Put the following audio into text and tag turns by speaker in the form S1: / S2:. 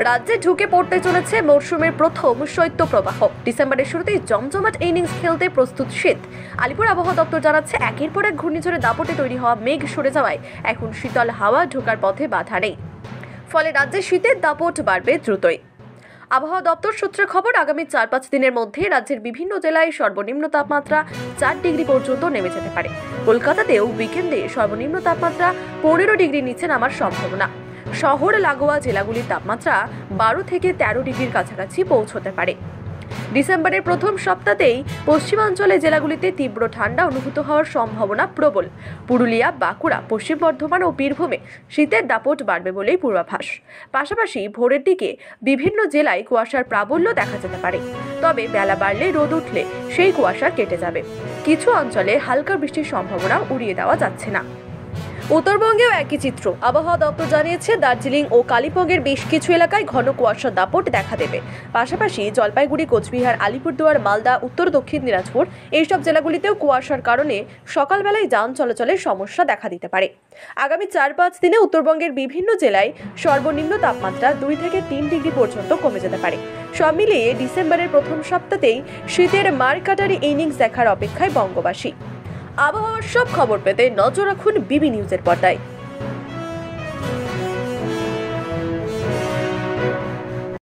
S1: রাজ্যে ঢুকে পড়তে চলেছে মরশুমের প্রথম শৈত্যপ্রবাহ। ডিসেম্বরের শুরুতেই জমজমাট ইনিংস খেলতে প্রস্তুত শীত। আলিপুর আবহাওয়া দপ্তর জানাচ্ছে, একের পর এক ঘূর্ণিঝড়ের দাপটে তৈরি হওয়া মেঘ সরে যাওয়ায় এখন শীতল হাওয়া ঢোকার পথে বাধা নেই। ফলে রাজ্যে শীতের দাপট বাড়বে দ্রুতই। আবহাওয়া দপ্তর সূত্রে খবর, আগামী 4-5 দিনের মধ্যে রাজ্যের বিভিন্ন জেলায় সর্বনিম্ন তাপমাত্রা 4 ডিগ্রি পর্যন্ত নেমে যেতে পারে। কলকাতাতেও উইকেন্ডে সর্বনিম্ন তাপমাত্রা 15 ডিগ্রির নিচে নামার সম্ভাবনা। শহর লাগোয়া জেলাগুলির তাপমাত্রা 12 থেকে 13 ডিগ্রির কাছাকাছি পৌঁছতে পারে। ডিসেম্বরের প্রথম সপ্তাহেই পশ্চিমাঞ্চলের জেলাগুলিতে তীব্র ঠান্ডা অনুভূত হওয়ার সম্ভাবনা প্রবল। পুরুলিয়া, বাঁকুড়া, পশ্চিম বর্ধমান ও বীরভূমে শীতের দাপট বাড়বে বলেই পূর্বাভাস। পাশাপাশি ভোরের দিকে বিভিন্ন জেলায় কুয়াশার প্রাবল্য দেখা যেতে পারে। তবে বেলা বাড়লে রোদ উঠলে সেই কুয়াশা কেটে যাবে। কিছু অঞ্চলে হালকা বৃষ্টির সম্ভাবনা উড়িয়ে দেওয়া যাচ্ছে না। উত্তরবঙ্গেও একই চিত্র। আবহাওয়া দপ্তর জানিয়েছে, দার্জিলিং ও কালিম্পংয়ের বেশ কিছু এলাকায় ঘন কুয়াশার দাপট দেখা দেবে। পাশাপাশি জলপাইগুড়ি, কোচবিহার, আলিপুরদুয়ার, মালদা, উত্তর দক্ষিণ দিনাজপুর এইসব জেলাগুলিতেও কুয়াশার কারণে সকালবেলায় যান চলাচলের সমস্যা দেখা দিতে পারে। আগামী 4-5 দিনে উত্তরবঙ্গের বিভিন্ন জেলায় সর্বনিম্ন তাপমাত্রা 2 থেকে 3 ডিগ্রি পর্যন্ত কমে যেতে পারে। সব মিলিয়ে ডিসেম্বরের প্রথম সপ্তাহেই শীতের মারকাটারি ইনিংস দেখার অপেক্ষায় বঙ্গবাসী। আবহাওয়ার সব খবর পেতে নজর রাখুন বিবি নিউজের পর্দায়।